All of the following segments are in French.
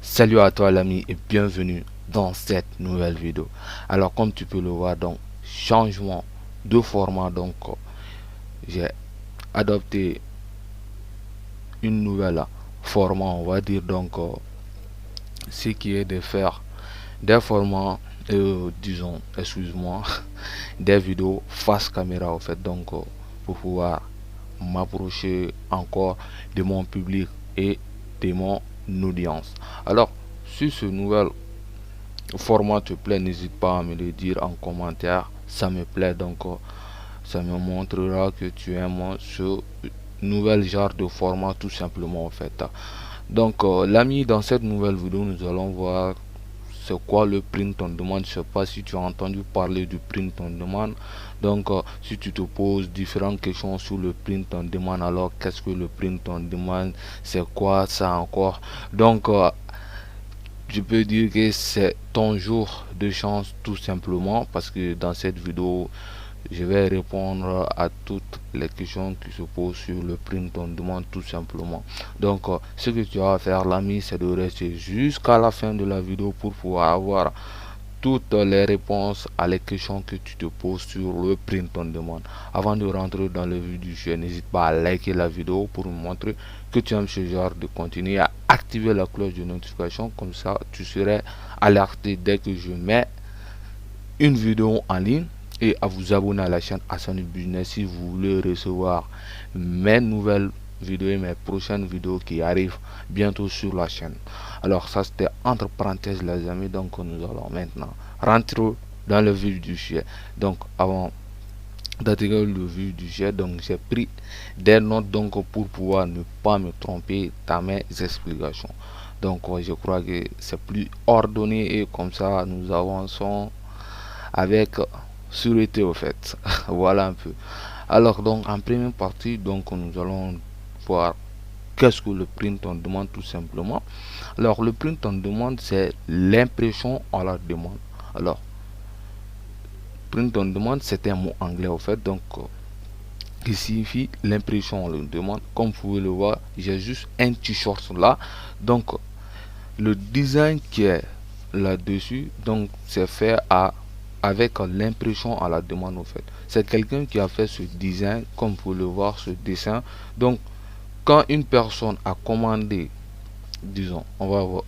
Salut à toi l'ami et bienvenue dans cette nouvelle vidéo. Alors comme tu peux le voir, donc changement de format, donc j'ai adopté une nouvelle format, on va dire, donc ce qui est de faire des formats, disons, excuse-moi, des vidéos face caméra en fait, donc pour pouvoir m'approcher encore de mon public et de mon audience. Alors, si ce nouvel format te plaît, n'hésite pas à me le dire en commentaire. Ça me plaît, donc ça me montrera que tu aimes ce nouvel genre de format tout simplement en fait. Donc l'ami, dans cette nouvelle vidéo, nous allons voir c'est quoi le print on demande. Je sais pas si tu as entendu parler du print on demande. Donc si tu te poses différentes questions sur le print on demande, alors qu'est-ce que le print on demande, c'est quoi ça encore. Donc je peux dire que c'est ton jour de chance tout simplement, parce que dans cette vidéo je vais répondre à toutes les questions qui se posent sur le print on demande tout simplement. Donc ce que tu as à faire l'ami, c'est de rester jusqu'à la fin de la vidéo pour pouvoir avoir toutes les réponses à les questions que tu te poses sur le print on demande. Avant de rentrer dans le vif du sujet, n'hésite pas à liker la vidéo pour me montrer que tu aimes ce genre de contenu et à activer la cloche de notification, comme ça tu serais alerté dès que je mets une vidéo en ligne, et à vous abonner à la chaîne Hassan Business si vous voulez recevoir mes nouvelles vidéos et mes prochaines vidéos qui arrivent bientôt sur la chaîne. Alors ça c'était entre parenthèses les amis, donc nous allons maintenant rentrer dans le vif du sujet. Donc avant d'intégrer le vif du sujet, donc j'ai pris des notes donc pour pouvoir ne pas me tromper dans mes explications. Donc je crois que c'est plus ordonné et comme ça nous avançons avec sûreté au fait. Voilà un peu. Alors donc en première partie, donc nous allons voir qu'est-ce que le print on demande tout simplement. Alors le print on demande, c'est l'impression à la demande. Alors print on demande, c'est un mot anglais au fait, donc qui signifie l'impression on le demande. Comme vous pouvez le voir, j'ai juste un t-shirt là, donc le design qui est là-dessus, donc c'est fait avec l'impression à la demande au fait. C'est quelqu'un qui a fait ce design, comme vous pouvez le voir, ce dessin. Donc quand une personne a commandé, disons, on va voir,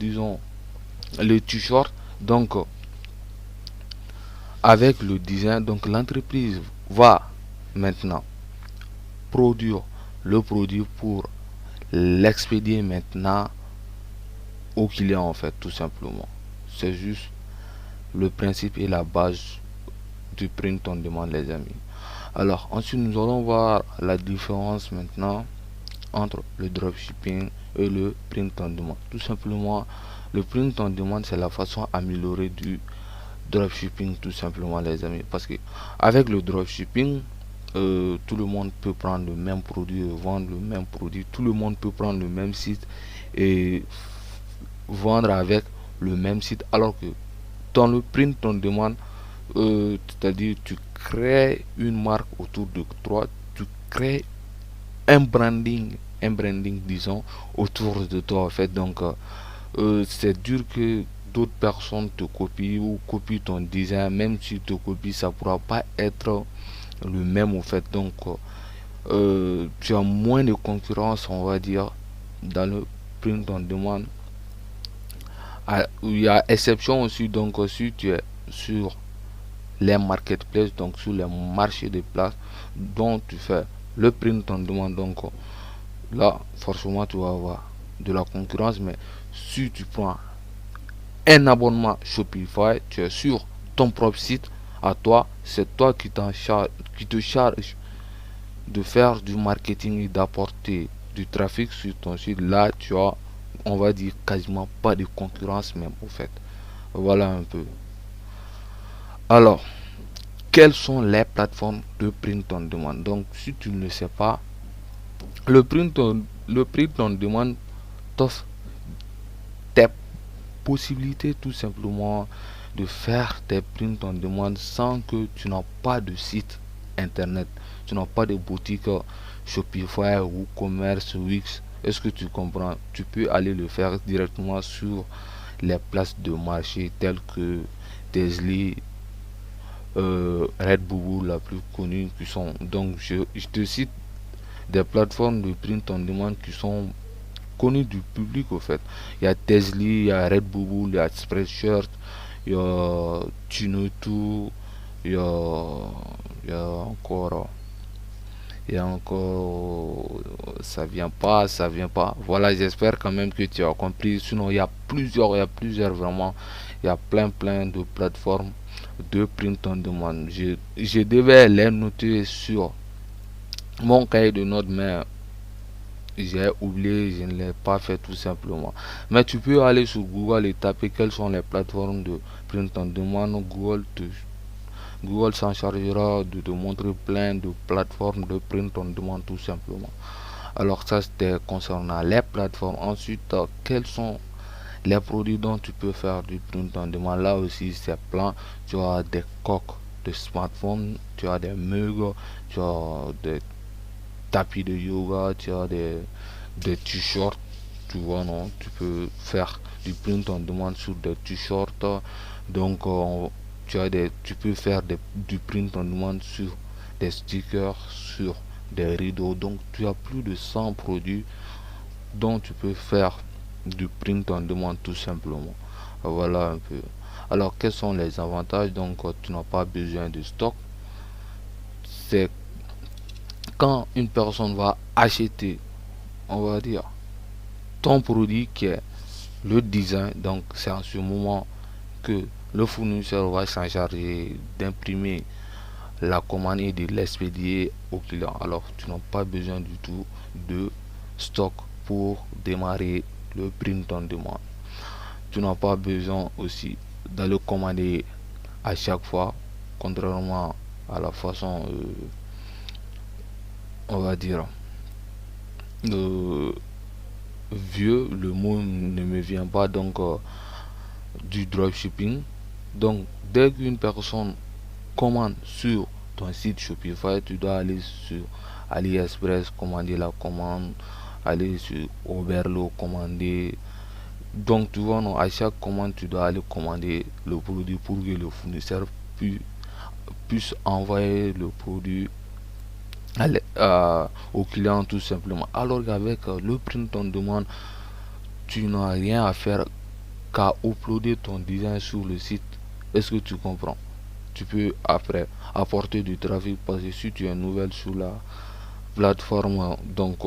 disons le t-shirt, donc avec le design, donc l'entreprise va maintenant produire le produit pour l'expédier maintenant au client en fait, tout simplement. C'est juste le principe et la base du print on demande les amis. Alors ensuite nous allons voir la différence maintenant entre le dropshipping et le print on demand. Tout simplement, le print on demand, c'est la façon améliorée du dropshipping tout simplement les amis, parce que avec le dropshipping, tout le monde peut prendre le même produit et vendre le même produit. Tout le monde peut prendre le même site et vendre avec le même site, alors que dans le print on demande, c'est-à-dire tu crées une marque autour de toi, tu crées un branding disons autour de toi en fait. Donc c'est dur que d'autres personnes te copient ou copient ton design. Même si tu te copies, ça pourra pas être le même en fait. Donc tu as moins de concurrence on va dire dans le print on demande. Il y a exception aussi, donc si tu es sur les marketplaces, donc sur les marchés de places dont tu fais le print on demande, donc là forcément tu vas avoir de la concurrence. Mais si tu prends un abonnement Shopify, tu es sur ton propre site à toi, c'est toi qui te charge de faire du marketing et d'apporter du trafic sur ton site. Là tu as, on va dire, quasiment pas de concurrence même au fait. Voilà un peu. Alors, quelles sont les plateformes de print on demande? Donc si tu ne le sais pas, le print on demande t'offre des possibilités tout simplement de faire des prints on demande sans que tu n'as pas de site internet, tu n'as pas de boutique Shopify ou commerce Wix. Est-ce que tu comprends? Tu peux aller le faire directement sur les places de marché telles que Tesla, Red Bull, la plus connue qui sont. Donc je te cite des plateformes de print on demand qui sont connues du public au fait. Il y a Tesla, il y a Red Bull, il y a Spreadshirt, il y a Tunotu, il y a, il y a encore et encore ça vient pas. Voilà, j'espère quand même que tu as compris. Sinon, il y a plusieurs vraiment, il y a plein de plateformes de print on demand. Je devais les noter sur mon cahier de notes, mais j'ai oublié, je ne l'ai pas fait tout simplement. Mais tu peux aller sur Google et taper quelles sont les plateformes de print on demand. Google s'en chargera de te montrer plein de plateformes de print on demand tout simplement. Alors ça c'était concernant les plateformes. Ensuite, quels sont les produits dont tu peux faire du print on demand? Là aussi c'est plein. Tu as des coques de smartphone, tu as des mugs, tu as des tapis de yoga, tu as des t-shirts. Tu vois, non, tu peux faire du print on demande sur des t-shirts. Donc tu peux faire du print on demande sur des stickers, sur des rideaux. Donc tu as plus de 100 produits dont tu peux faire du print on demande tout simplement. Voilà un peu. Alors quels sont les avantages? Donc tu n'as pas besoin de stock. C'est quand une personne va acheter, on va dire, ton produit qui est le design. Donc c'est en ce moment que le fournisseur va s'en charger d'imprimer la commande et de l'expédier au client. Alors tu n'as pas besoin du tout de stock pour démarrer le print on demand. Tu n'as pas besoin aussi d'aller commander à chaque fois, contrairement à la façon, on va dire, euh, vieux, le mot ne me vient pas, donc du dropshipping. Donc dès qu'une personne commande sur ton site Shopify, tu dois aller sur AliExpress, commander la commande, aller sur Oberlo, commander. Donc tu vois, non, à chaque commande, tu dois aller commander le produit pour que le fournisseur puisse envoyer le produit au client tout simplement. Alors qu'avec le print on demande, tu n'as rien à faire qu'à uploader ton design sur le site. Est-ce que tu comprends? Tu peux après apporter du trafic parce que si tu es nouvelle sur la plateforme, donc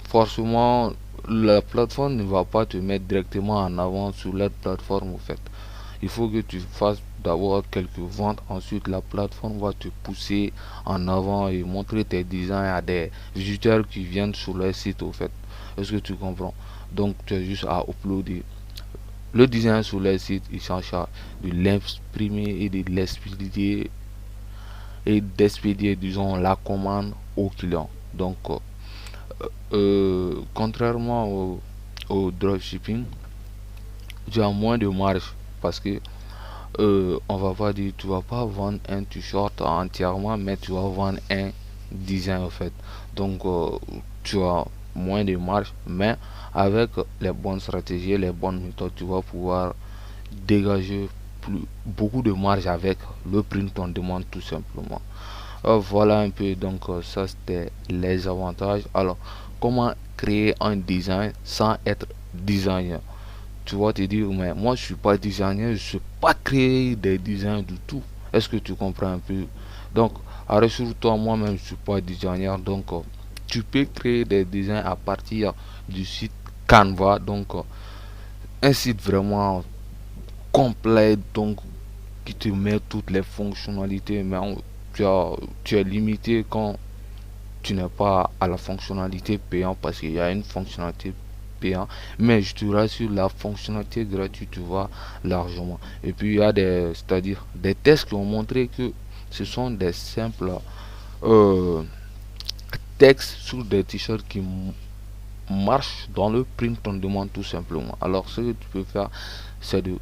forcément la plateforme ne va pas te mettre directement en avant sur la plateforme. En fait, il faut que tu fasses d'abord quelques ventes, ensuite la plateforme va te pousser en avant et montrer tes designs à des visiteurs qui viennent sur le site. Au fait, est-ce que tu comprends? Donc tu as juste à uploader le design sur le site, il s'en charge de l'imprimer et de l'expédier et d'expédier, disons, la commande au client. Donc, contrairement au dropshipping, tu as moins de marge parce que on va pas dire, tu vas pas vendre un t-shirt entièrement, mais tu vas vendre un design en fait. Donc, tu as moins de marge, mais avec les bonnes stratégies, les bonnes méthodes, tu vas pouvoir dégager beaucoup de marge avec le print on demande tout simplement. Voilà un peu, donc ça c'était les avantages. Alors, comment créer un design sans être designer? Tu vas te dire, mais moi je suis pas designer, je ne sais pas créer des designs du tout. Est-ce que tu comprends un peu? Donc, rassure-toi, moi-même je suis pas designer, donc tu peux créer des designs à partir du site Canva, donc un site vraiment complet, donc qui te met toutes les fonctionnalités, mais tu es limité quand tu n'es pas à la fonctionnalité payante parce qu'il y a une fonctionnalité payante, mais je te rassure, la fonctionnalité gratuite, tu vois largement. Et puis il y a c'est-à-dire des tests qui ont montré que ce sont des simples euh, textes sur des t-shirts qui marchent dans le print on demande tout simplement. Alors ce que tu peux faire, c'est de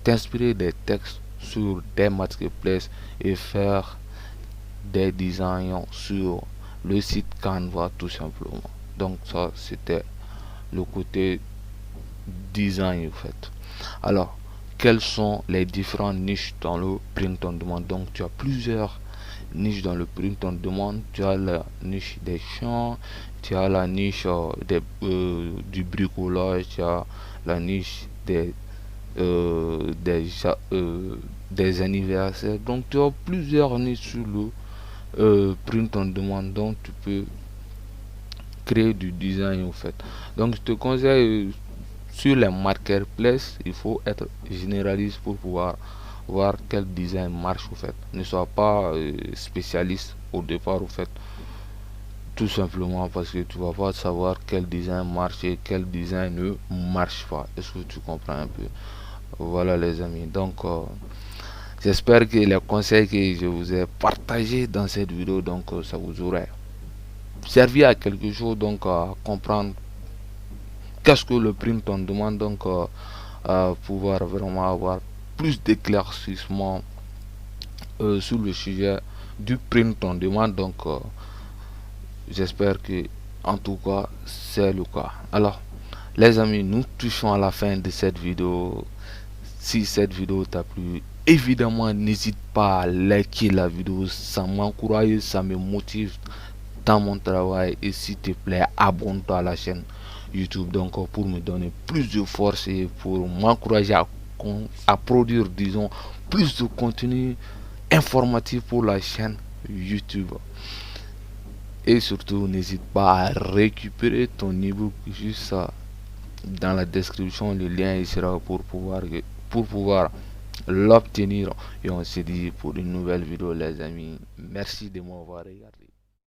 t'inspirer des textes sur des marketplaces et faire des designs sur le site Canva tout simplement. Donc ça c'était le côté design en fait. Alors, quelles sont les différentes niches dans le print on demand? Donc tu as plusieurs niches dans le print on demand. Tu as la niche des champs, tu as la niche du bricolage, tu as la niche euh, des, des anniversaires. Donc tu as plusieurs niches sur le print on demand. Donc tu peux créer du design en fait. Donc je te conseille sur les marketplaces, il faut être généraliste pour pouvoir voir quel design marche au fait. Ne sois pas spécialiste au départ au fait. Tout simplement parce que tu vas pas savoir quel design marche et quel design ne marche pas. Est-ce que tu comprends un peu? Voilà les amis. Donc j'espère que les conseils que je vous ai partagés dans cette vidéo, donc ça vous aurait servi à quelque chose, donc à comprendre qu'est-ce que le print on demande, donc à pouvoir vraiment avoir plus d'éclaircissement sur le sujet du print on demande. Donc j'espère que en tout cas c'est le cas. Alors les amis, nous touchons à la fin de cette vidéo. Si cette vidéo t'a plu, évidemment n'hésite pas à liker la vidéo, ça m'encourage, ça me motive dans mon travail. Et s'il te plaît, abonne-toi à la chaîne YouTube, donc pour me donner plus de force et pour m'encourager à produire, disons, plus de contenu informatif pour la chaîne YouTube. Et surtout n'hésite pas à récupérer ton ebook juste dans la description. Le lien il sera pour pouvoir l'obtenir. Et on se dit pour une nouvelle vidéo les amis. Merci de m'avoir regardé.